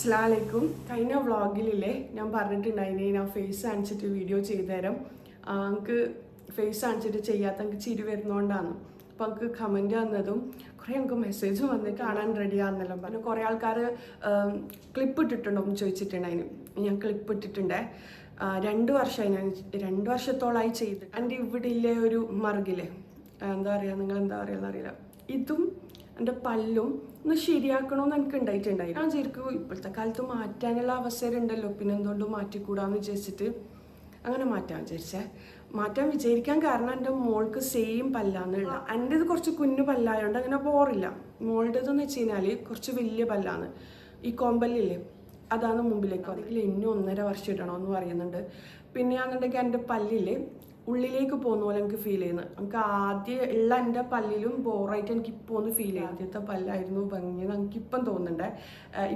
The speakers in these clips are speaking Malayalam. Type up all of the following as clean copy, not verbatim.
അസ്സലാമലൈക്കും. കഴിഞ്ഞ വ്ളോഗിലില്ലേ ഞാൻ പറഞ്ഞിട്ടുണ്ടായിനി ഞാൻ ഫേസ് കാണിച്ചിട്ട് വീഡിയോ ചെയ്തു തരാം. എനിക്ക് ഫേസ് കാണിച്ചിട്ട് ചെയ്യാത്ത എനിക്ക് ചിരി വരുന്നതുകൊണ്ടാണ്. അപ്പോൾ എനിക്ക് കമൻറ്റ് വന്നതും കുറേ എനിക്ക് മെസ്സേജ് വന്ന് കാണാൻ റെഡിയാണെന്നെല്ലാം പറഞ്ഞു. കുറേ ആൾക്കാർ ക്ലിപ്പ് ഇട്ടിട്ടുണ്ടോ എന്ന് ചോദിച്ചിട്ടുണ്ടായിന്. ഞാൻ ക്ലിപ്പ് ഇട്ടിട്ടുണ്ട്. 2 വർഷമായി ഞാൻ 2 വർഷത്തോളമായി ചെയ്ത്. എൻ്റെ ഇവിടെ ഇല്ലേ ഒരു മറുകില്ലേ എന്താ പറയുക, നിങ്ങൾ എന്താ പറയുക അറിയില്ല, ഇതും എൻ്റെ പല്ലും ഒന്ന് ശരിയാക്കണമെന്ന് എനിക്ക് ഉണ്ടായിട്ടുണ്ടായി. ഞാൻ ശരിക്കും ഇപ്പോഴത്തെ കാലത്ത് മാറ്റാനുള്ള അവസരം ഉണ്ടല്ലോ, പിന്നെ എന്തുകൊണ്ട് മാറ്റിക്കൂടാന്ന് വിചാരിച്ചിട്ട് അങ്ങനെ മാറ്റാൻ വിചാരിച്ചേ. മാറ്റാൻ വിചാരിക്കാൻ കാരണം എൻ്റെ മോൾക്ക് സെയിം പല്ലാന്നുള്ള. എൻ്റെ ഇത് കുറച്ച് കുഞ്ഞു പല്ലായതുകൊണ്ട് അങ്ങനെ പോറില്ല. മോളുടേതെന്ന് വെച്ച് കഴിഞ്ഞാൽ കുറച്ച് വലിയ പല്ലാണ്. ഈ കോമ്പല്ലില്ലേ അതാണ് മുമ്പിലേക്ക്. അതിൽ ഇന്നും 1.5 വർഷം ഇടണമെന്ന് പറയുന്നുണ്ട്. പിന്നെ ആണെന്നുണ്ടെങ്കിൽ എൻ്റെ പല്ലില് ഉള്ളിലേക്ക് പോകുന്ന പോലെ എനിക്ക് ഫീൽ ചെയ്യുന്നത്. എനിക്ക് ആദ്യം ഉള്ള എൻ്റെ പല്ലിലും ബോറായിട്ട് എനിക്ക് ഇപ്പോൾ ഒന്ന് ഫീൽ ചെയ്യും. ആദ്യത്തെ പല്ലായിരുന്നു ഭംഗിയെന്ന് എനിക്കിപ്പം തോന്നുന്നുണ്ട്.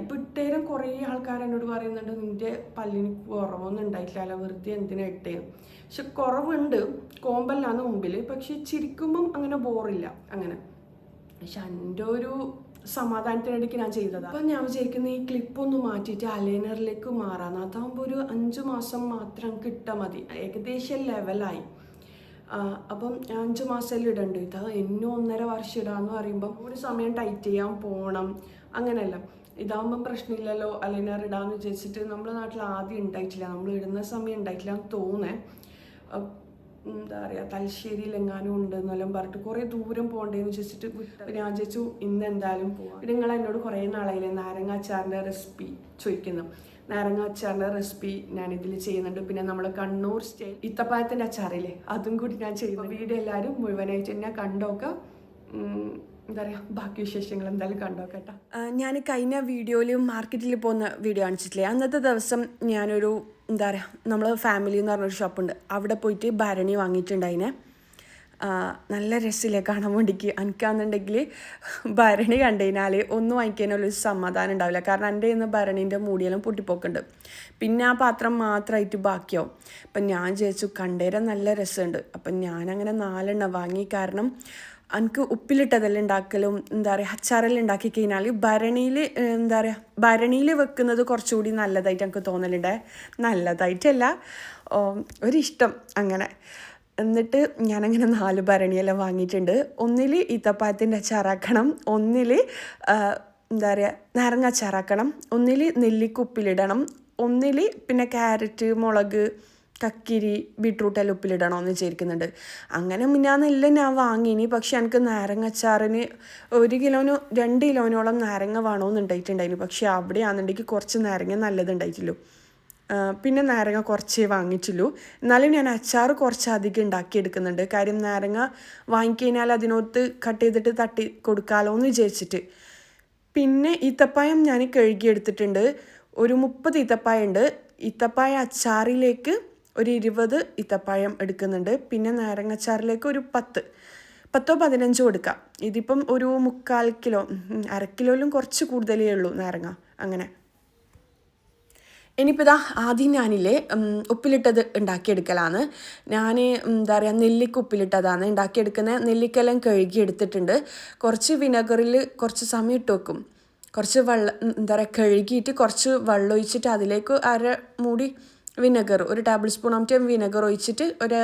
ഇപ്പം ഇട്ടേരം കുറേ ആൾക്കാർ എന്നോട് പറയുന്നുണ്ട് നിൻ്റെ പല്ലിന് കുറവൊന്നും ഉണ്ടായിട്ടില്ല, വെറുതെ എന്തിനാ ഇട്ടേന്ന്. പക്ഷെ കുറവുണ്ട്, കോമ്പല്ലാണ് മുമ്പിൽ. പക്ഷെ ചിരിക്കുമ്പം അങ്ങനെ ബോറില്ല അങ്ങനെ. പക്ഷെ എൻ്റെ ഒരു സമാധാനത്തിനിടയ്ക്ക് ഞാൻ ചെയ്തതാണ്. അപ്പം ഞാൻ വിചാരിക്കുന്ന ഈ ക്ലിപ്പൊന്ന് മാറ്റിയിട്ട് അലൈനറിലേക്ക് മാറാന്ന്. അതാകുമ്പോൾ ഒരു 5 മാസം മാത്രം കിട്ടാൽ മതി, ഏകദേശം ലെവലായി. അപ്പം 5 മാസം ഇടണ്ടു. ഇത് എന്നും 1.5 വർഷം ഇടാന്ന് പറയുമ്പം ഒരു സമയം ടൈറ്റ് ചെയ്യാൻ പോകണം, അങ്ങനെയല്ല. ഇതാകുമ്പം പ്രശ്നമില്ലല്ലോ അലൈനർ ഇടാന്ന് വിചാരിച്ചിട്ട്. നമ്മുടെ നാട്ടിൽ ആദ്യം ഉണ്ടായിട്ടില്ല, നമ്മൾ ഇടുന്ന സമയം ഉണ്ടായിട്ടില്ല എന്ന് തോന്നേ. എന്താ പറയുക, തലശ്ശേരിയിലെങ്ങാനും ഉണ്ട് എന്നെല്ലാം പറഞ്ഞിട്ട് കുറേ ദൂരം പോകണ്ടേന്ന് വെച്ചിട്ട് ഞാൻ ചോദിച്ചു ഇന്ന് എന്തായാലും പോവാം. പിന്നെ നിങ്ങൾ എന്നോട് കുറേ നാളായില്ലേ നാരങ്ങ അച്ചാറിൻ്റെ റെസിപ്പി ചോദിക്കുന്നു. നാരങ്ങ അച്ചാറിൻ്റെ റെസിപ്പി ഞാനിതിൽ ചെയ്യുന്നുണ്ട്. പിന്നെ നമ്മൾ കണ്ണൂർ സ്റ്റൈൽ ഇത്തപ്പായത്തിൻ്റെ അച്ചാറില്ലേ അതും കൂടി ഞാൻ ചെയ്യുന്നു. വീഡിയോ എല്ലാവരും മുഴുവനായിട്ട് തന്നെ കണ്ടോക്കാം. എന്താ പറയുക, ബാക്കി വിശേഷങ്ങൾ എന്തായാലും കണ്ടോക്കട്ടെ. ഞാൻ കഴിഞ്ഞ വീഡിയോയിൽ മാർക്കറ്റിൽ പോകുന്ന വീഡിയോ കാണിച്ചിട്ടില്ലേ, അന്നത്തെ ദിവസം ഞാനൊരു എന്താ പറയുക, നമ്മൾ ഫാമിലി എന്ന് പറഞ്ഞൊരു ഷോപ്പുണ്ട്, അവിടെ പോയിട്ട് ഭരണി വാങ്ങിയിട്ടുണ്ടായിനെ. നല്ല രസമില്ലേ കാണാൻ വേണ്ടിക്ക്. എനിക്കാണെന്നുണ്ടെങ്കിൽ ഭരണി കണ്ടുകഴിഞ്ഞാൽ ഒന്നും വാങ്ങിക്കാനുള്ളൊരു സമാധാനം ഉണ്ടാവില്ല. കാരണം എൻ്റെ ഇന്ന് ഭരണീൻ്റെ മൂടിയെല്ലാം പൊട്ടിപ്പോക്കുണ്ട്. പിന്നെ ആ പാത്രം മാത്രമായിട്ട് ബാക്കിയാവും. അപ്പം ഞാൻ ചോദിച്ചു കണ്ടേരം നല്ല രസമുണ്ട്. അപ്പം ഞാനങ്ങനെ 4 എണ്ണം വാങ്ങി. കാരണം എനിക്ക് ഉപ്പിലിട്ടതെല്ലാം ഉണ്ടാക്കലും എന്താ പറയുക അച്ചാറെല്ലാം ഉണ്ടാക്കി കഴിഞ്ഞാൽ ഭരണിയിൽ എന്താ പറയുക ഭരണിയിൽ വെക്കുന്നത് കുറച്ചുകൂടി നല്ലതായിട്ട് എനിക്ക് തോന്നലുണ്ട്. നല്ലതായിട്ടല്ല, ഒരിഷ്ടം അങ്ങനെ. എന്നിട്ട് ഞാനങ്ങനെ 4 ഭരണിയെല്ലാം വാങ്ങിയിട്ടുണ്ട്. ഒന്നിൽ ഈത്തപ്പഴത്തിൻ്റെ അച്ചാറാക്കണം, ഒന്നിൽ എന്താ പറയുക നാരങ്ങ അച്ചാറാക്കണം, ഒന്നിൽ നെല്ലിക്ക ഉപ്പിലിടണം, ഒന്നിൽ പിന്നെ ക്യാരറ്റ്, മുളക്, കക്കിരി, ബീട്രൂട്ടെല്ലാം ഉപ്പിലിടണമെന്ന് വിചാരിക്കുന്നുണ്ട്. അങ്ങനെ മുന്നാന്നെല്ലാം ഞാൻ വാങ്ങിനി. പക്ഷെ എനിക്ക് നാരങ്ങ അച്ചാറിന് 1 കിലോന് 2 കിലോനോളം നാരങ്ങ വേണമെന്നുണ്ടായിട്ടുണ്ടായിരുന്നു. പക്ഷെ അവിടെയാണെന്നുണ്ടെങ്കിൽ കുറച്ച് നാരങ്ങ നല്ലതുണ്ടായിട്ടില്ലു. പിന്നെ നാരങ്ങ കുറച്ചേ വാങ്ങിച്ചുള്ളൂ. എന്നാലും ഞാൻ അച്ചാർ കുറച്ചധികം ഉണ്ടാക്കിയെടുക്കുന്നുണ്ട്. കാര്യം നാരങ്ങ വാങ്ങിക്കഴിഞ്ഞാൽ അതിനോട്ട് കട്ട് ചെയ്തിട്ട് തട്ടി കൊടുക്കാമല്ലോ എന്ന് വിചാരിച്ചിട്ട്. പിന്നെ ഈത്തപ്പായം ഞാൻ കഴുകിയെടുത്തിട്ടുണ്ട്. ഒരു 30 ഈത്തപ്പായം ഉണ്ട്. ഈത്തപ്പായ അച്ചാറിലേക്ക് ഒരു 20 ഈത്തപ്പായം എടുക്കുന്നുണ്ട്. പിന്നെ നാരങ്ങ അച്ചാറിലേക്ക് ഒരു 10 15 കൊടുക്കാം. ഇതിപ്പം ഒരു 3/4 കിലോ, 1/2 കിലോയിലും കുറച്ച് കൂടുതലേ ഉള്ളൂ നാരങ്ങ അങ്ങനെ. ഇനിയിപ്പോൾ ഇതാ ആദ്യം ഞാനില്ലേ ഉപ്പിലിട്ടത് ഉണ്ടാക്കിയെടുക്കലാണ്. ഞാൻ എന്താ പറയുക നെല്ലിക്ക ഉപ്പിലിട്ടതാണ് ഉണ്ടാക്കിയെടുക്കുന്നത്. നെല്ലിക്കെല്ലാം കഴുകി എടുത്തിട്ടുണ്ട്. കുറച്ച് വിനെഗറിൽ കുറച്ച് സമയം ഇട്ട് വെക്കും. കുറച്ച് വെള്ളം എന്താ പറയുക കഴുകിയിട്ട് കുറച്ച് വെള്ളം ഒഴിച്ചിട്ട് അതിലേക്ക് 1/2 മൂടി വിനെഗർ, ഒരു ടേബിൾ സ്പൂൺ ആയിട്ട് വിനെഗർ ഒഴിച്ചിട്ട് ഒരു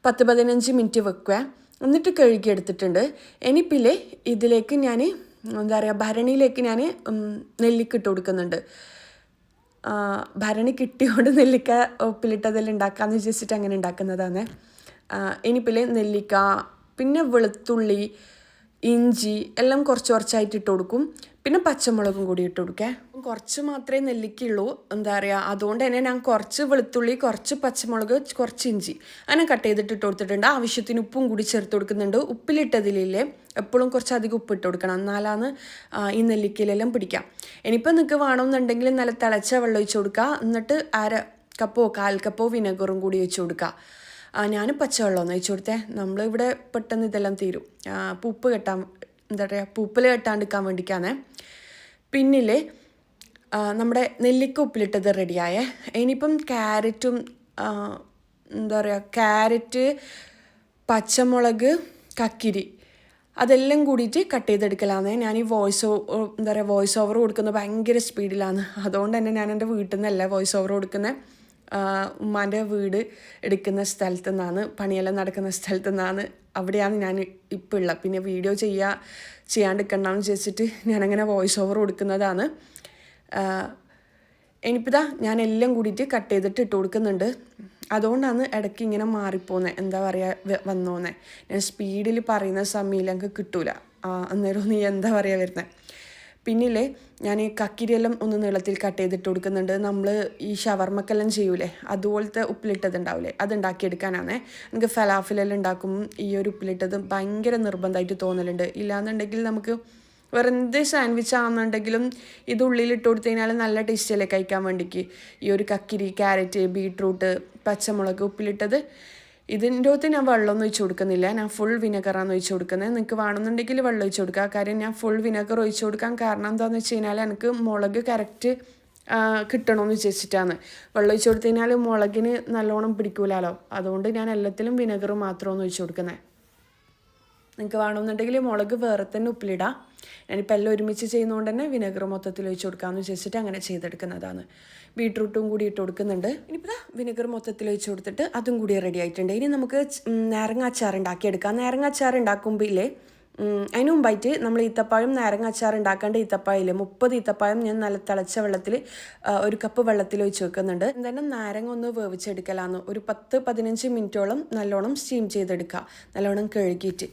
10-15 മിനിറ്റ് വെക്കുക. എന്നിട്ട് കഴുകി എടുത്തിട്ടുണ്ട്. ഇനിയിപ്പില്ലേ ഇതിലേക്ക് ഞാൻ എന്താ പറയുക ഭരണിയിലേക്ക് ഞാൻ നെല്ലിക്ക ഇട്ട് കൊടുക്കുന്നുണ്ട്. ഭരണി കിട്ടിയോണ്ട് നെല്ലിക്ക ഉപ്പിലിട്ടതെല്ലാം ഉണ്ടാക്കാമെന്ന് വിചാരിച്ചിട്ട് അങ്ങനെ ഉണ്ടാക്കുന്നതാണ്. ഇനിയിപ്പില്ലേ നെല്ലിക്ക, പിന്നെ വെളുത്തുള്ളി, ഇഞ്ചി എല്ലാം കുറച്ച് കുറച്ചായിട്ട് ഇട്ട് കൊടുക്കും. പിന്നെ പച്ചമുളകും കൂടി ഇട്ട് കൊടുക്കേ. കുറച്ച് മാത്രമേ നെല്ലിക്കുള്ളൂ എന്താ പറയുക. അതുകൊണ്ട് തന്നെ ഞാൻ കുറച്ച് വെളുത്തുള്ളി, കുറച്ച് പച്ചമുളക്, കുറച്ച് ഇഞ്ചി അങ്ങനെ കട്ട് ചെയ്തിട്ട് ഇട്ട് കൊടുത്തിട്ടുണ്ട്. ആവശ്യത്തിന് ഉപ്പും കൂടി ചേർത്ത് കൊടുക്കുന്നുണ്ട്. ഉപ്പിലിട്ടതിലില്ലേ എപ്പോഴും കുറച്ചധികം ഉപ്പിട്ട് കൊടുക്കണം, എന്നാലാണ് ഈ നെല്ലിക്കയിലെല്ലാം പിടിക്കാം. ഇനിയിപ്പോൾ നിങ്ങൾക്ക് വേണമെന്നുണ്ടെങ്കിൽ നല്ല തിളച്ച വെള്ളം ഒഴിച്ച് കൊടുക്കുക. എന്നിട്ട് 1/2 കപ്പോ 1/4 കപ്പോ വിനെഗറും കൂടി ഒഴിച്ച് കൊടുക്കുക. ഞാൻ പച്ചവെള്ളമൊന്നും ഒഴിച്ച് കൊടുത്തേ. നമ്മളിവിടെ പെട്ടെന്ന് ഇതെല്ലാം തീരും. പൂപ്പ് കെട്ടാൻ എന്താ പറയുക പൂപ്പിൽ കെട്ടാണ്ടിരിക്കാൻ വേണ്ടിയിട്ടാണ്. പിന്നില്ലേ നമ്മുടെ നെല്ലിക്ക ഉപ്പിലിട്ടത് റെഡിയായേ. ഇനിയിപ്പം ക്യാരറ്റും എന്താ പറയുക ക്യാരറ്റ്, പച്ചമുളക്, കക്കിരി അതെല്ലാം കൂടിയിട്ട് കട്ട് ചെയ്തെടുക്കലാന്ന്. ഞാൻ ഈ വോയിസ് ഓവർ കൊടുക്കുന്നത് ഭയങ്കര സ്പീഡിലാണ്. അതുകൊണ്ട് തന്നെ ഞാൻ എൻ്റെ വീട്ടിൽ നിന്നല്ല വോയിസ് ഓവർ കൊടുക്കുന്നത്, ഉമ്മാൻ്റെ വീട് എടുക്കുന്ന സ്ഥലത്തു നിന്നാണ്, പണിയെല്ലാം നടക്കുന്ന സ്ഥലത്തു നിന്നാണ്. അവിടെയാണ് ഞാൻ ഇപ്പോൾ ഉള്ളത്. പിന്നെ വീഡിയോ ചെയ്യാണ്ടിരിക്കണമെന്ന് വിചാരിച്ചിട്ട് ഞാനങ്ങനെ വോയിസ് ഓവർ കൊടുക്കുന്നതാണ്. ഇനിയിപ്പോൾ ഞാൻ എല്ലാം കൂടിയിട്ട് കട്ട് ചെയ്തിട്ട് ഇട്ട് കൊടുക്കുന്നുണ്ട്. അതുകൊണ്ടാണ് ഇടയ്ക്ക് ഇങ്ങനെ മാറിപ്പോകുന്നത്, എന്താ പറയുക, വന്നോന്നേ. ഞാൻ സ്പീഡിൽ പറയുന്ന സമയത്തിൽ എനിക്ക് കിട്ടൂല, അന്നേരം നീ എന്താ പറയുക വരുന്നത്. പിന്നില്ലേ ഞാൻ ഈ കക്കിരിയെല്ലാം ഒന്ന് നീളത്തിൽ കട്ട് ചെയ്തിട്ട് കൊടുക്കുന്നുണ്ട്. നമ്മൾ ഈ ഷവർമ്മക്കെല്ലാം ചെയ്യൂലേ, അതുപോലത്തെ ഉപ്പിലിട്ടത് ഉണ്ടാവില്ലേ, അത് ഉണ്ടാക്കിയെടുക്കാനാണേ. എനിക്ക് ഫലാഫിലെല്ലാം ഉണ്ടാക്കുമ്പോൾ ഈ ഒരു ഉപ്പിലിട്ടത് ഭയങ്കര നിർബന്ധമായിട്ട് തോന്നലുണ്ട്. ഇല്ലാന്നുണ്ടെങ്കിൽ നമുക്ക് വേറെ എന്ത് സാൻഡ്വിച്ച് ആണെന്നുണ്ടെങ്കിലും ഇത് ഉള്ളിലിട്ട് കൊടുത്തു കഴിഞ്ഞാൽ നല്ല ടേസ്റ്റല്ലേ കഴിക്കാൻ വേണ്ടിക്ക്. ഈ ഒരു കക്കിരി, ക്യാരറ്റ്, ബീട്രൂട്ട്, പച്ചമുളക് ഉപ്പിലിട്ടത്. ഇതിൻ്റെ അകത്ത് ഞാൻ വെള്ളമൊന്നും ഒഴിച്ച് കൊടുക്കുന്നില്ല, ഞാൻ ഫുൾ വിനെഗറാണ് ഒഴിച്ച് കൊടുക്കുന്നത്. നിങ്ങൾക്ക് വേണമെന്നുണ്ടെങ്കിൽ വെള്ളം ഒഴിച്ച് കൊടുക്കുക. കാര്യം ഞാൻ ഫുൾ വിനെഗർ ഒഴിച്ച് കൊടുക്കാൻ കാരണം എന്താണെന്ന് വെച്ച് കഴിഞ്ഞാൽ എനിക്ക് മുളക് കറക്റ്റ് കിട്ടണമെന്ന് വിചാരിച്ചിട്ടാണ്. വെള്ളം ഒഴിച്ച് കൊടുത്തു കഴിഞ്ഞാൽ മുളകിന് നല്ലോണം പിടിക്കൂലല്ലോ. അതുകൊണ്ട് ഞാൻ എല്ലാത്തിലും വിനെഗർ മാത്രമാണ് ഒഴിച്ച് കൊടുക്കുന്നത്. നിങ്ങൾക്ക് വേണമെന്നുണ്ടെങ്കിൽ മുളക് വേറെ തന്നെ ഉപ്പിലിടാം. ഞാനിപ്പോൾ എല്ലാം ഒരുമിച്ച് ചെയ്യുന്നതുകൊണ്ട് തന്നെ വിനെഗർ മൊത്തത്തിൽ ഒഴിച്ച് കൊടുക്കാമെന്ന് വിചാരിച്ചിട്ട് അങ്ങനെ ചെയ്തെടുക്കുന്നതാണ്. ബീട്രൂട്ടും കൂടി ഇട്ട് കൊടുക്കുന്നുണ്ട്. ഇനിയിപ്പോൾ വിനെഗർ മൊത്തത്തിൽ ഒഴിച്ച് കൊടുത്തിട്ട് അതും കൂടി റെഡി ആയിട്ടുണ്ട്. ഇനി നമുക്ക് നാരങ്ങ അച്ചാർ ഉണ്ടാക്കിയെടുക്കാം. നാരങ്ങ അച്ചാർ ഉണ്ടാക്കുമ്പോൾ ഇല്ലേ, അതിന് മുമ്പായിട്ട് നമ്മൾ ഈത്തപ്പഴം നാരങ്ങ അച്ചാർ ഉണ്ടാക്കേണ്ട ഈത്തപ്പഴമില്ലേ, 30 ഈത്തപ്പഴം ഞാൻ നല്ല തിളച്ച വെള്ളത്തിൽ 1 കപ്പ് വെള്ളത്തിൽ ഒഴിച്ച് വെക്കുന്നുണ്ട്. എന്തായാലും നാരങ്ങ ഒന്ന് വേവിച്ചെടുക്കലാന്ന്. ഒരു 10-15 മിനിറ്റോളം നല്ലോണം സ്റ്റീം ചെയ്തെടുക്കുക, നല്ലോണം കഴുകിയിട്ട്.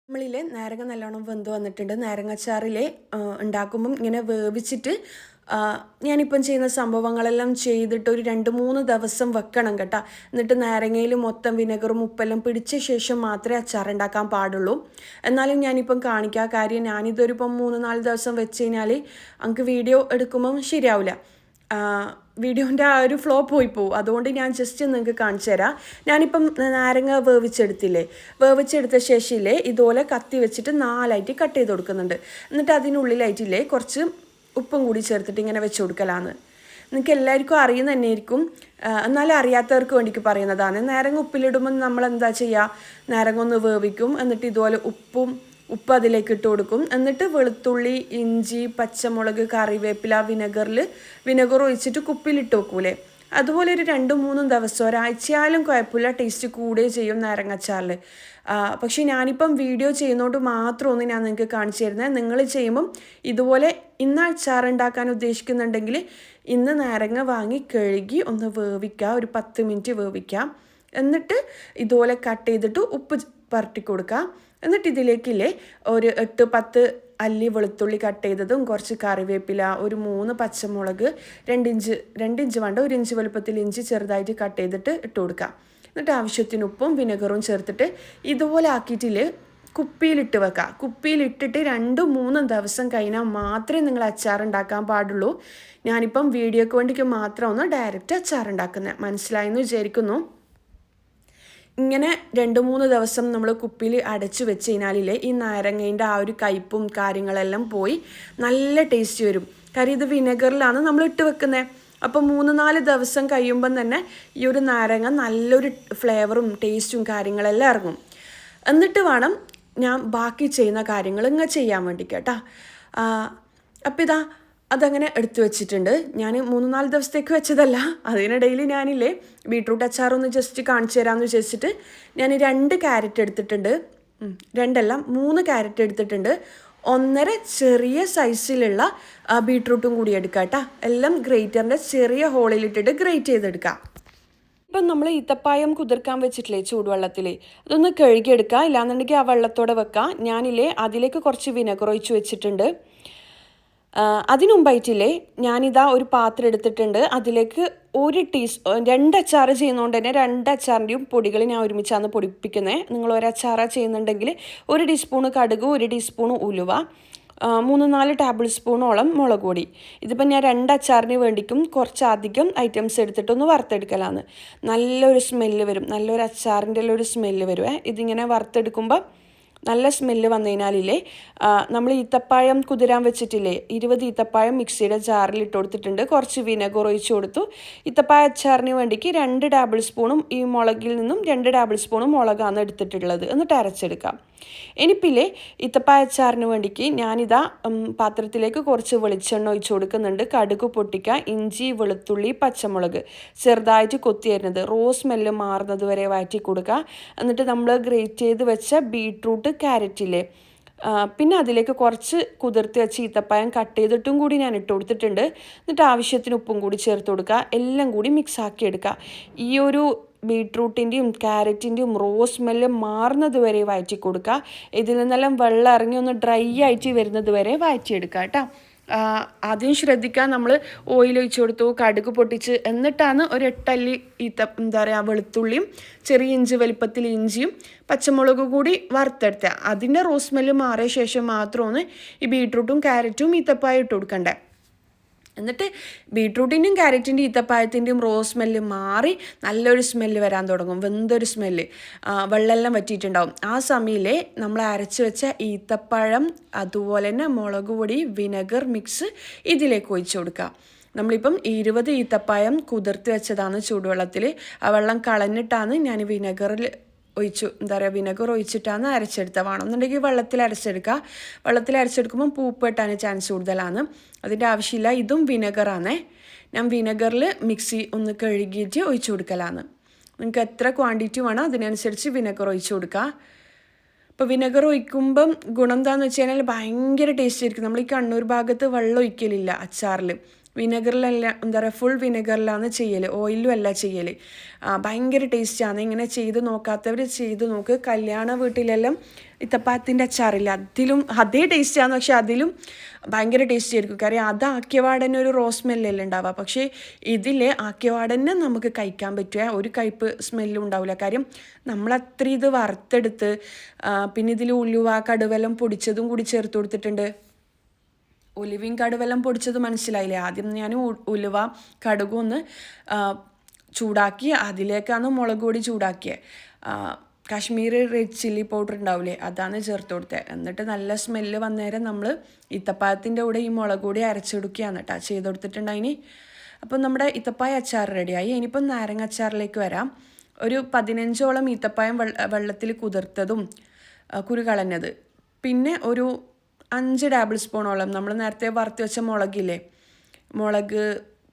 നമ്മളിലെ നാരങ്ങ നല്ലോണം വെന്ത് വന്നിട്ടുണ്ട്. നാരങ്ങച്ചാറിലെ ഉണ്ടാക്കുമ്പം ഇങ്ങനെ വേവിച്ചിട്ട് ഞാനിപ്പം ചെയ്യുന്ന സംഭവങ്ങളെല്ലാം ചെയ്തിട്ട് ഒരു 2-3 ദിവസം വെക്കണം കേട്ടോ. എന്നിട്ട് നാരങ്ങയിൽ മൊത്തം വിനെഗറും ഉപ്പെല്ലാം പിടിച്ച ശേഷം മാത്രമേ അച്ചാർ ഉണ്ടാക്കാൻ പാടുള്ളൂ. എന്നാലും ഞാനിപ്പം കാണിക്കാം. കാര്യം ഞാനിതൊരിപ്പം 3-4 ദിവസം വെച്ച് കഴിഞ്ഞാൽ നമുക്ക് വീഡിയോ എടുക്കുമ്പം ശരിയാവില്ല, വീഡിയോൻ്റെ ആ ഒരു ഫ്ലോ പോയി പോവും. അതുകൊണ്ട് ഞാൻ ജസ്റ്റ് നിങ്ങൾക്ക് കാണിച്ചു തരാം. ഞാനിപ്പം നാരങ്ങ വേവിച്ചെടുത്ത ശേഷമില്ലേ ഇതുപോലെ കത്തി വെച്ചിട്ട് 4ആയിട്ട് കട്ട് ചെയ്ത് കൊടുക്കുന്നുണ്ട്. എന്നിട്ട് അതിനുള്ളിലായിട്ടില്ലേ കുറച്ച് ഉപ്പും കൂടി ചേർത്തിട്ട് ഇങ്ങനെ വെച്ച് കൊടുക്കലാന്ന്. നിങ്ങൾക്ക് എല്ലാവർക്കും അറിയുന്ന തന്നെയായിരിക്കും, എന്നാലും അറിയാത്തവർക്ക് വേണ്ടിക്ക് പറയുന്നതാണ്. നാരങ്ങ ഉപ്പിലിടുമ്പോൾ നമ്മൾ എന്താ ചെയ്യുക, നാരങ്ങ ഒന്ന് വേവിക്കും, എന്നിട്ട് ഇതുപോലെ ഉപ്പ് അതിലേക്ക് ഇട്ട് കൊടുക്കും. എന്നിട്ട് വെളുത്തുള്ളി, ഇഞ്ചി, പച്ചമുളക്, കറിവേപ്പില വിനെഗർ ഒഴിച്ചിട്ട് കുപ്പിയിലിട്ട് വെക്കൂലേ, അതുപോലെ ഒരു 2-3 ദിവസം ഒരാഴ്ചയായാലും കുഴപ്പമില്ല, ടേസ്റ്റ് കൂടുകയും ചെയ്യും നാരങ്ങച്ചാറിൽ. പക്ഷേ ഞാനിപ്പം വീഡിയോ ചെയ്യുന്നതുകൊണ്ട് മാത്രമൊന്ന് ഞാൻ നിങ്ങൾക്ക് കാണിച്ചു തരുന്നത്. നിങ്ങൾ ചെയ്യുമ്പം ഇതുപോലെ ഇന്ന് അച്ചാർ ഉണ്ടാക്കാൻ ഉദ്ദേശിക്കുന്നുണ്ടെങ്കിൽ ഇന്ന് നാരങ്ങ വാങ്ങി കഴുകി ഒന്ന് വേവിക്കുക, ഒരു 10 മിനിറ്റ് വേവിക്കാം. എന്നിട്ട് ഇതുപോലെ കട്ട് ചെയ്തിട്ട് ഉപ്പ് പരട്ടി കൊടുക്കുക. എന്നിട്ട് ഇതിലേക്കില്ലേ ഒരു 8-10 അല്ലി വെളുത്തുള്ളി കട്ട് ചെയ്തതും, കുറച്ച് കറിവേപ്പില, ഒരു 3 പച്ചമുളക്, 2 ഇഞ്ച് വേണ്ട 1 ഇഞ്ച് വലുപ്പത്തിൽ ഇഞ്ചി ചെറുതായിട്ട് കട്ട് ചെയ്തിട്ട് ഇട്ട് കൊടുക്കുക. എന്നിട്ട് ആവശ്യത്തിന് ഉപ്പും വിനെഗറും ചേർത്തിട്ട് ഇതുപോലെ ആക്കിയിട്ടില്ലേ കുപ്പിയിലിട്ട് വെക്കുക. കുപ്പിയിലിട്ടിട്ട് 2-3 ദിവസം കഴിഞ്ഞാൽ മാത്രമേ നിങ്ങൾ അച്ചാർ ഉണ്ടാക്കാൻ പാടുള്ളൂ. ഞാനിപ്പം വീഡിയോക്ക് വേണ്ടിക്ക് മാത്രമാണ് ഡയറക്റ്റ് അച്ചാർ ഉണ്ടാക്കുന്നത്. മനസ്സിലായെന്ന് വിചാരിക്കുന്നു. ഇങ്ങനെ 2-3 ദിവസം നമ്മൾ കുപ്പിയിൽ അടച്ചു വെച്ച് കഴിഞ്ഞാലില്ലേ ഈ നാരങ്ങേൻ്റെ ആ ഒരു കയ്പും കാര്യങ്ങളെല്ലാം പോയി നല്ല ടേസ്റ്റ് വരും. കാര്യം ഇത് വിനെഗറിലാണ് നമ്മൾ ഇട്ട് വെക്കുന്നത്. അപ്പോൾ 3-4 ദിവസം കഴിയുമ്പം തന്നെ ഈ ഒരു നാരങ്ങ നല്ലൊരു ഫ്ലേവറും ടേസ്റ്റും കാര്യങ്ങളെല്ലാം ഇറങ്ങും. എന്നിട്ട് വേണം ഞാൻ ബാക്കി ചെയ്യുന്ന കാര്യങ്ങൾ ഇങ്ങനെ ചെയ്യാൻ വേണ്ടി കേട്ടോ. അപ്പോൾ അതങ്ങനെ എടുത്തു വെച്ചിട്ടുണ്ട്. ഞാൻ 3-4 ദിവസത്തേക്ക് വെച്ചതല്ല, അതിനിടയിൽ ഞാനില്ലേ ബീട്രൂട്ട് അച്ചാറൊന്ന് ജസ്റ്റ് കാണിച്ചു തരാമെന്ന് വിചാരിച്ചിട്ട് ഞാൻ 2 ക്യാരറ്റ് എടുത്തിട്ടുണ്ട്. 3 ക്യാരറ്റ് എടുത്തിട്ടുണ്ട്. 1.5 ചെറിയ സൈസിലുള്ള ബീട്രൂട്ടും കൂടി എടുക്കാം കേട്ടോ. എല്ലാം ഗ്രേറ്ററിൻ്റെ ചെറിയ ഹോളിലിട്ടിട്ട് ഗ്രേറ്റ് ചെയ്തെടുക്കാം. ഇപ്പം നമ്മൾ ഈത്തപ്പായം കുതിർക്കാൻ വെച്ചിട്ടില്ലേ ചൂടുവെള്ളത്തിൽ, അതൊന്ന് കഴുകിയെടുക്കുക. ഇല്ലാന്നുണ്ടെങ്കിൽ ആ വെള്ളത്തോടെ വെക്കാം. ഞാനില്ലേ അതിലേക്ക് കുറച്ച് വിനെഗർ ഒഴിച്ച് വെച്ചിട്ടുണ്ട്. അതിനുമുമ്പായിട്ടില്ലേ ഞാനിതാ ഒരു പാത്രം എടുത്തിട്ടുണ്ട്. അതിലേക്ക് 2 അച്ചാർ ചെയ്യുന്നതുകൊണ്ട് തന്നെ 2 അച്ചാറിൻ്റെയും പൊടികൾ ഞാൻ ഒരുമിച്ചാണ് പൊടിപ്പിക്കുന്നത്. നിങ്ങൾ ഒരു അച്ചാറാണ് ചെയ്യുന്നുണ്ടെങ്കിൽ 1 ടീസ്പൂണ് കടുക്, 1 ടീസ്പൂൺ ഉലുവ, 3-4 ടേബിൾ സ്പൂണോളം മുളക് പൊടി. ഇതിപ്പോൾ ഞാൻ 2 അച്ചാറിന് വേണ്ടിക്കും കുറച്ചധികം ഐറ്റംസ് എടുത്തിട്ടൊന്ന് വറുത്തെടുക്കലാണ്. നല്ലൊരു സ്മെല്ല് വരും, നല്ലൊരു അച്ചാറിൻ്റെ ഒരു സ്മെല്ല് വരുമേ. ഇതിങ്ങനെ വറുത്തെടുക്കുമ്പോൾ നല്ല സ്മെല്ല് വന്നു കഴിഞ്ഞാലില്ലേ നമ്മൾ ഈത്തപ്പഴം കുതിരാൻ വെച്ചിട്ടില്ലേ 20 ഈത്തപ്പഴം മിക്സിയുടെ ജാറിൽ ഇട്ട് കൊടുത്തിട്ടുണ്ട്. കുറച്ച് വിനെഗർ ഒഴിച്ച് കൊടുത്തു. ഈത്തപ്പഴ അച്ചാറിന് വേണ്ടിക്ക് 2 ടേബിൾ സ്പൂണും ഈ മുളകിൽ നിന്നും 2 ടേബിൾ സ്പൂണും മുളകാണ് എടുത്തിട്ടുള്ളത്. എന്നിട്ട് അരച്ചെടുക്കാം. ഇനിപ്പില്ലേ ഈത്തപ്പഴ അച്ചാറിന് വേണ്ടിക്ക് ഞാനിതാ പാത്രത്തിലേക്ക് കുറച്ച് വെളിച്ചെണ്ണ ഒഴിച്ച് കൊടുക്കുന്നുണ്ട്. കടുക് പൊട്ടിക്കുക, ഇഞ്ചി, വെളുത്തുള്ളി, പച്ചമുളക് ചെറുതായിട്ട് കൊത്തി അരിഞ്ഞത് റോസ് സ്മെല്ല് മാറുന്നത് വരെ വഴറ്റി കൊടുക്കുക. എന്നിട്ട് നമ്മൾ ഗ്രേറ്റ് ചെയ്ത് വെച്ച ബീട്രൂട്ട്, ക്യാരറ്റില്ലേ പിന്നെ അതിലേക്ക് കുറച്ച് കുതിർത്ത് വെച്ച് ഈത്തപ്പഴം കട്ട് ചെയ്തിട്ടും കൂടി ഞാൻ ഇട്ട് കൊടുത്തിട്ടുണ്ട്. എന്നിട്ട് ആവശ്യത്തിന് ഉപ്പും കൂടി ചേർത്ത് കൊടുക്കുക. എല്ലാം കൂടി മിക്സ് ആക്കി എടുക്കുക. ഈ ഒരു ബീട്രൂട്ടിൻ്റെയും ക്യാരറ്റിൻ്റെയും റോസ് സ്മെല്ല് മാറുന്നത് വരെ വഴറ്റി കൊടുക്കുക. ഇതിൽ നിന്നെല്ലാം വെള്ളം ഇറങ്ങി ഒന്ന് ഡ്രൈ ആയിട്ട് വരുന്നത് വരെ വഴറ്റിയെടുക്കുക കേട്ടോ. ആദ്യം ശ്രദ്ധിക്കാൻ നമ്മൾ ഓയിൽ ഒഴിച്ച് കൊടുത്തു, കടുക് പൊട്ടിച്ച്, എന്നിട്ടാണ് ഒരു 8 അല്ലി വെളുത്തുള്ളിയും ചെറിയ ഇഞ്ചി വലിപ്പത്തിൽ ഇഞ്ചിയും പച്ചമുളക് കൂടി വറുത്തെടുത്തുക. അതിൻ്റെ റോസ് സ്മെല്ല് മാറിയ ശേഷം മാത്രമാണ് ഈ ബീട്രൂട്ടും ക്യാരറ്റും ഈത്തപ്പഴം ഇട്ട് കൊടുക്കണ്ടേ. എന്നിട്ട് ബീട്രൂട്ടിൻ്റെയും ക്യാരറ്റിൻ്റെയും ഈത്തപ്പഴത്തിൻ്റെയും റോസ് സ്മെല്ല് മാറി നല്ലൊരു സ്മെല്ല് വരാൻ തുടങ്ങും, വെന്തൊരു സ്മെല്ല്, വെള്ളമെല്ലാം വറ്റിയിട്ടുണ്ടാവും. ആ സമയത്തിലെ നമ്മൾ അരച്ച് വെച്ച ഈത്തപ്പഴം അതുപോലെ തന്നെ മുളക് പൊടി, വിനെഗർ മിക്സ് ഇതിലേക്ക് ഒഴിച്ച് കൊടുക്കുക. നമ്മളിപ്പം 20 ഈത്തപ്പഴം കുതിർത്ത് വെച്ചതാണ് ചൂടുവെള്ളത്തിൽ. ആ വെള്ളം കളഞ്ഞിട്ടാണ് ഞാൻ വിനെഗറിൽ വിനെഗർ ഒഴിച്ചിട്ടാണ് അരച്ചെടുത്തത്. വേണമെന്നുണ്ടെങ്കിൽ വെള്ളത്തിൽ അരച്ചെടുക്കുക. വെള്ളത്തിൽ അരച്ചെടുക്കുമ്പം പൂപ്പ് കിട്ടാൻ ചാൻസ് കൂടുതലാണ്. അതിൻ്റെ ആവശ്യമില്ല. ഇതും വിനെഗറാണ്. ഞാൻ വിനെഗറിൽ മിക്സി ഒന്ന് കഴുകിയിട്ട് ഒഴിച്ചു കൊടുക്കലാണ്. നിങ്ങൾക്ക് എത്ര ക്വാണ്ടിറ്റി വേണോ അതിനനുസരിച്ച് വിനെഗർ ഒഴിച്ചു കൊടുക്കുക. ഇപ്പോൾ വിനെഗർ ഒഴിക്കുമ്പം ഗുണം എന്താണെന്ന് വെച്ച് കഴിഞ്ഞാൽ ഭയങ്കര ടേസ്റ്റ് ആയിരിക്കും. നമ്മൾ ഈ കണ്ണൂർ ഭാഗത്ത് വെള്ളം ഒഴിക്കലില്ല അച്ചാറിൽ. വിനെഗറിലല്ല ഫുൾ വിനെഗറിലാണ് ചെയ്യൽ, ഓയിലും അല്ല ചെയ്യൽ. ഭയങ്കര ടേസ്റ്റാണ്. ഇങ്ങനെ ചെയ്ത് നോക്കാത്തവർ ചെയ്ത് നോക്ക്. കല്യാണ വീട്ടിലെല്ലാം ഈത്തപ്പഴത്തിൻ്റെ അച്ചാറില്ല, അതിലും അതേ ടേസ്റ്റാണ്, പക്ഷെ അതിലും ഭയങ്കര ടേസ്റ്റ് ആയിരിക്കും. കാര്യം അത് ആക്കിയപാടന്നെ ഒരു റോസ് സ്മെല്ലല്ല ഉണ്ടാവുക. പക്ഷേ ഇതിലെ ആക്കിയപാടന്നെ നമുക്ക് കഴിക്കാൻ പറ്റുക, ഒരു കയ്പ്പ് സ്മെല്ലും ഉണ്ടാവില്ല. കാര്യം നമ്മളത്ര ഇത് വറുത്തെടുത്ത് പിന്നെ ഇതിൽ ഉലുവ, കടുവെല്ലാം പൊടിച്ചതും കൂടി ചേർത്ത് കൊടുത്തിട്ടുണ്ട്. ഒലിവിൻ കടുവെല്ലാം പൊടിച്ചത് മനസ്സിലായില്ലേ. ആദ്യം ഞാൻ ഉലുവ കടുകും ഒന്ന് ചൂടാക്കി അതിലേക്കാണ് മുളക് പൊടി ചൂടാക്കിയത്. കാശ്മീരി റെഡ് ചില്ലി പൗഡർ ഉണ്ടാവില്ലേ, അതാണ് ചേർത്ത് കൊടുത്തത്. എന്നിട്ട് നല്ല സ്മെല്ല് വന്നേരം നമ്മൾ ഈത്തപ്പഴത്തിൻ്റെ കൂടെ ഈ മുളക് പൊടി അരച്ചെടുക്കുകയാണ് കേട്ടോ ചെയ്ത് കൊടുത്തിട്ടുണ്ടായിനി. അപ്പം നമ്മുടെ ഈത്തപ്പഴ അച്ചാർ റെഡിയായി. ഇനിയിപ്പം നാരങ്ങ അച്ചാറിലേക്ക് വരാം. ഒരു 15ഓളം ഈത്തപ്പഴം വെള്ളത്തിൽ കുതിർത്തതും കുരു കളഞ്ഞത്, പിന്നെ ഒരു 5 ടേബിൾ സ്പൂണോളം നമ്മൾ നേരത്തെ വറുത്ത് വെച്ച മുളകില്ലേ, മുളക്,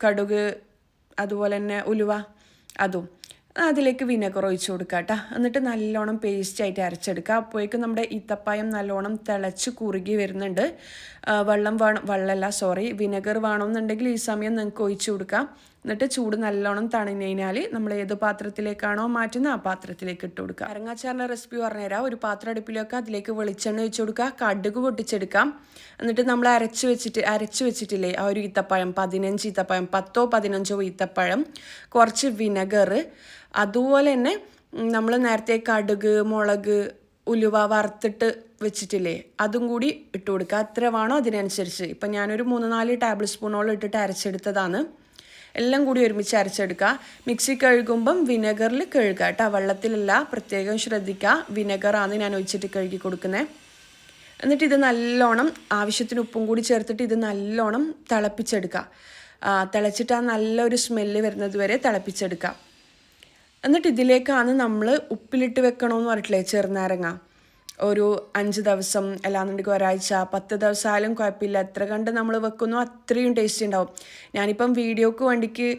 കടുക് അതുപോലെ തന്നെ ഉലുവ, അതും അതിലേക്ക് വിനെഗർ ഒഴിച്ച് കൊടുക്കുക കേട്ടോ. എന്നിട്ട് നല്ലോണം പേസ്റ്റായിട്ട് അരച്ചെടുക്കുക. അപ്പോഴേക്കും നമ്മുടെ ഈത്തപ്പഴം നല്ലോണം തിളച്ച് കുറുകി വരുന്നുണ്ട്. വിനെഗർ വേണമെന്നുണ്ടെങ്കിൽ ഈ സമയം നിങ്ങൾക്ക് ഒഴിച്ച് കൊടുക്കാം. എന്നിട്ട് ചൂട് നല്ലോണം തണിഞ്ഞു കഴിഞ്ഞാൽ നമ്മൾ ഏത് പാത്രത്തിലേക്കാണോ മാറ്റുന്നത് ആ പാത്രത്തിലേക്ക് ഇട്ട് കൊടുക്കുക. നാരങ്ങാച്ചാറിൻ്റെ റെസിപ്പി പറഞ്ഞുതരാം. ഒരു പാത്രം അടുപ്പിലൊക്കെ അതിലേക്ക് വെളിച്ചെണ്ണ ഒഴിച്ച് കൊടുക്കുക, കടുക് പൊട്ടിച്ചെടുക്കാം. എന്നിട്ട് നമ്മൾ അരച്ച് വെച്ചിട്ടില്ലേ ആ ഒരു ഈത്തപ്പഴം, 15 ഈത്തപ്പഴം, 10-15 ഈത്തപ്പഴം, കുറച്ച് വിനെഗർ, അതുപോലെ തന്നെ നമ്മൾ നേരത്തെ കടുക്, മുളക്, ഉലുവ വറുത്തിട്ട് വെച്ചിട്ടില്ലേ അതും കൂടി ഇട്ട് കൊടുക്കുക. എത്ര വേണോ അതിനനുസരിച്ച്. ഇപ്പം ഞാനൊരു 3-4 ടേബിൾ സ്പൂണോളം ഇട്ടിട്ട് അരച്ചെടുത്തതാണ്. എല്ലാം കൂടി ഒരുമിച്ച് അരച്ചെടുക്കുക. മിക്സി കഴുകുമ്പം വിനെഗറിൽ കഴുകുക കേട്ടോ, വെള്ളത്തിലല്ല. പ്രത്യേകം ശ്രദ്ധിക്കുക, വിനെഗറാണ് ഞാൻ ഒഴിച്ചിട്ട് കഴുകി കൊടുക്കുന്നത്. എന്നിട്ട് ഇത് നല്ലോണം ആവശ്യത്തിന് ഉപ്പും കൂടി ചേർത്തിട്ട് ഇത് നല്ലോണം തിളപ്പിച്ചെടുക്കുക. തിളച്ചിട്ട് ആ നല്ലൊരു സ്മെല്ല് വരുന്നത് വരെ തിളപ്പിച്ചെടുക്കുക. എന്നിട്ട് ഇതിലേക്കാണ് നമ്മൾ ഉപ്പിലിട്ട് വെക്കണമെന്ന് പറഞ്ഞിട്ടില്ലേ ചെറുനാരങ്ങ, ഒരു 5 ദിവസം അല്ലാന്നുണ്ടെങ്കിൽ ഒരാഴ്ച, 10 ദിവസം ആയാലും കുഴപ്പമില്ല. എത്ര കണ്ട് നമ്മൾ വെക്കുന്നു അത്രയും ടേസ്റ്റ് ഉണ്ടാവും. ഞാനിപ്പം വീഡിയോക്ക് വേണ്ടിക്ക്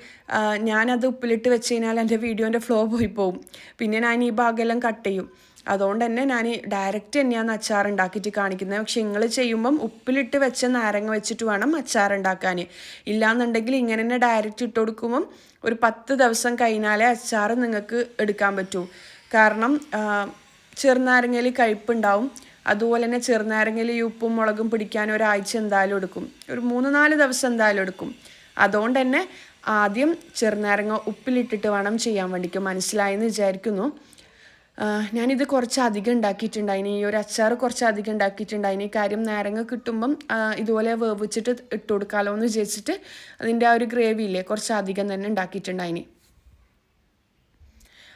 ഞാനത് ഉപ്പിലിട്ട് വെച്ച് കഴിഞ്ഞാൽ എൻ്റെ വീഡിയോൻ്റെ ഫ്ലോ പോയി പോവും. പിന്നെ ഞാൻ ഈ ഭാഗമെല്ലാം കട്ട് ചെയ്യും. അതുകൊണ്ട് തന്നെ ഞാൻ ഡയറക്റ്റ് തന്നെയാണ് അച്ചാർ ഉണ്ടാക്കിയിട്ട് കാണിക്കുന്നത്. പക്ഷെ നിങ്ങൾ ചെയ്യുമ്പം ഉപ്പിലിട്ട് വെച്ച നാരങ്ങ വെച്ചിട്ട് വേണം അച്ചാർ ഉണ്ടാക്കാൻ. ഇല്ലാന്നുണ്ടെങ്കിൽ ഇങ്ങനെ തന്നെ ഡയറക്റ്റ് ഇട്ട് കൊടുക്കുമ്പം ഒരു 10 ദിവസം കഴിഞ്ഞാലേ അച്ചാർ നിങ്ങൾക്ക് എടുക്കാൻ പറ്റൂ. കാരണം ചെറുനാരങ്ങയിൽ കയ്പ്പുണ്ടാവും, അതുപോലെ തന്നെ ചെറുനാരങ്ങയിൽ ഈ ഉപ്പും മുളകും പിടിക്കാൻ ഒരാഴ്ച എന്തായാലും എടുക്കും, ഒരു 3-4 ദിവസം എന്തായാലും എടുക്കും. അതുകൊണ്ട് തന്നെ ആദ്യം ചെറുനാരങ്ങ ഉപ്പിലിട്ടിട്ട് വേണം ചെയ്യാൻ വേണ്ടിക്ക്. മനസ്സിലായെന്ന് വിചാരിക്കുന്നു. ഞാനിത് കുറച്ച് അധികം ഉണ്ടാക്കിയിട്ടുണ്ടായിന്, ഈ ഒരു അച്ചാർ കുറച്ച് അധികം ഉണ്ടാക്കിയിട്ടുണ്ടായിന്. കാര്യം നാരങ്ങ കിട്ടുമ്പം ഇതുപോലെ വേവിച്ചിട്ട് ഇട്ട് കൊടുക്കാമല്ലോ എന്ന് വിചാരിച്ചിട്ട് അതിൻ്റെ ആ ഒരു ഗ്രേവി ഇല്ലേ കുറച്ച് അധികം തന്നെ ഉണ്ടാക്കിയിട്ടുണ്ടായിന്.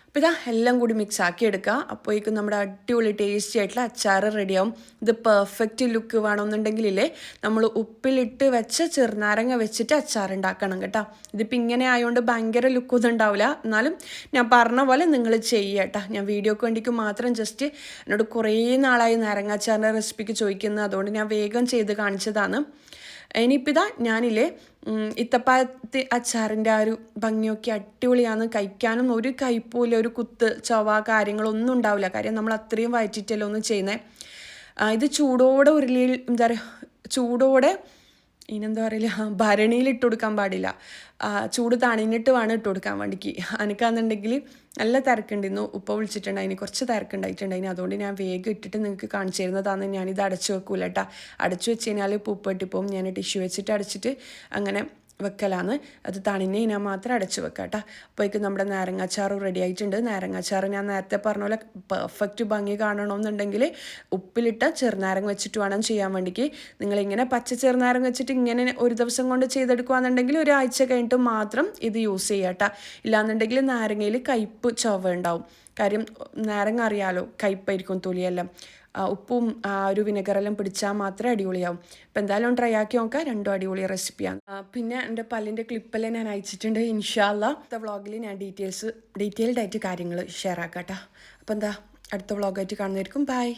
അപ്പോൾ ഇതാ എല്ലാം കൂടി മിക്സ് ആക്കി എടുക്കുക. അപ്പോഴേക്കും നമ്മുടെ അടിപൊളി ടേസ്റ്റി ആയിട്ടുള്ള അച്ചാർ റെഡിയാവും. ഇത് പെർഫെക്റ്റ് ലുക്ക് വേണമെന്നുണ്ടെങ്കിലേ നമ്മൾ ഉപ്പിലിട്ട് വെച്ച ചെറുനാരങ്ങ വെച്ചിട്ട് അച്ചാർ ഉണ്ടാക്കണം കേട്ടോ. ഇതിപ്പോൾ ഇങ്ങനെ ആയതുകൊണ്ട് ഭയങ്കര ലുക്കൊന്നും ഉണ്ടാവില്ല, എന്നാലും ഞാൻ പറഞ്ഞ പോലെ നിങ്ങൾ ചെയ്യുക കേട്ടോ. ഞാൻ വീഡിയോക്ക് വേണ്ടിക്ക് മാത്രം ജസ്റ്റ് എന്നോട് കുറേ നാളായി നാരങ്ങ അച്ചാറിൻ്റെ റെസിപ്പിക്ക് ചോദിക്കുന്നത്, അതുകൊണ്ട് ഞാൻ വേഗം ചെയ്ത് കാണിച്ചതാണ്. ഇനിയിപ്പോൾ ഇതാ ഞാനില്ലേ ഇത്തപ്പായത്തി അച്ചാറിൻ്റെ ആ ഒരു ഭംഗിയൊക്കെ അടിപൊളിയാണ്. കഴിക്കാനും ഒരു കയ്പൂല, ഒരു കുത്ത് ചൊവ്വ കാര്യങ്ങളൊന്നും ഉണ്ടാവില്ല. കാര്യം നമ്മൾ അത്രയും വയറ്റിട്ടല്ലോ ഒന്നും ചെയ്യുന്നത്. ഇത് ചൂടോടെ ഉരുളിയിൽ എന്താ പറയുക, ചൂടോടെ ഇനെന്താ പറയില്ല, ഭരണിയിൽ ഇട്ട് കൊടുക്കാൻ പാടില്ല. ചൂട് തണിഞ്ഞിട്ട് വേണം ഇട്ട് കൊടുക്കാൻ വേണ്ടിക്ക്. എനിക്കാണെന്നുണ്ടെങ്കിൽ നല്ല തിരക്കുണ്ടായിരുന്നു, ഉപ്പ വിളിച്ചിട്ടുണ്ടായിന്, കുറച്ച് തിരക്കുണ്ടായിട്ടുണ്ടായിന്. അതുകൊണ്ട് ഞാൻ വേഗം ഇട്ടിട്ട് നിങ്ങൾക്ക് കാണിച്ചു തരുന്നതാണ്. ഞാനിത് അടച്ചു വെക്കൂല കേട്ടോ. അടച്ചു വെച്ച് കഴിഞ്ഞാൽ ഉപ്പ് വെട്ടിപ്പോവും. ഞാൻ ടിഷ്യൂ വെച്ചിട്ട് അടച്ചിട്ട് അങ്ങനെ വെക്കലാണ്. അത് തണിഞ്ഞ് കഴിഞ്ഞാൽ മാത്രം അടച്ചു വെക്കാം കേട്ടോ. അപ്പോഴേക്കും നമ്മുടെ നാരങ്ങാച്ചാറ് റെഡി ആയിട്ടുണ്ട്. നാരങ്ങാച്ചാറ് ഞാൻ നേരത്തെ പറഞ്ഞ പോലെ പെർഫെക്റ്റ് ഭംഗി കാണണമെന്നുണ്ടെങ്കിൽ ഉപ്പിലിട്ട ചെറുനാരങ്ങ വെച്ചിട്ട് വേണം ചെയ്യാൻ വേണ്ടിക്ക്. നിങ്ങളിങ്ങനെ പച്ച ചെറുനാരങ്ങ വെച്ചിട്ട് ഇങ്ങനെ ഒരു ദിവസം കൊണ്ട് ചെയ്തെടുക്കുകയാണെന്നുണ്ടെങ്കിൽ ഒരാഴ്ച കഴിഞ്ഞിട്ട് മാത്രം ഇത് യൂസ് ചെയ്യാം കേട്ടോ. ഇല്ലാന്നുണ്ടെങ്കിൽ നാരങ്ങയിൽ കയ്പ്പ് ചൊവ്വ ഉണ്ടാവും. കാര്യം നാരങ്ങ അറിയാലോ കയ്പ്പായിരിക്കും തൊലിയെല്ലാം. ഉപ്പും ഒരു വിനെഗറെല്ലാം പിടിച്ചാൽ മാത്രമേ അടിപൊളിയാവും. അപ്പോൾ എന്തായാലും ട്രൈ ആക്കി നോക്കാം. രണ്ടും അടിപൊളി റെസിപ്പിയാണ്. പിന്നെ എൻ്റെ പല്ലിൻ്റെ ക്ലിപ്പെല്ലാം ഞാൻ അയച്ചിട്ടുണ്ട്. ഇൻഷാ അല്ലാ അടുത്ത വ്ളോഗിൽ ഞാൻ ഡീറ്റെയിൽഡ് ആയിട്ട് കാര്യങ്ങൾ ഷെയർ ആക്കാം കേട്ടോ. അപ്പോൾ എന്താ അടുത്ത വ്ളോഗായിട്ട് കാണുന്നതായിരിക്കും. ബൈ.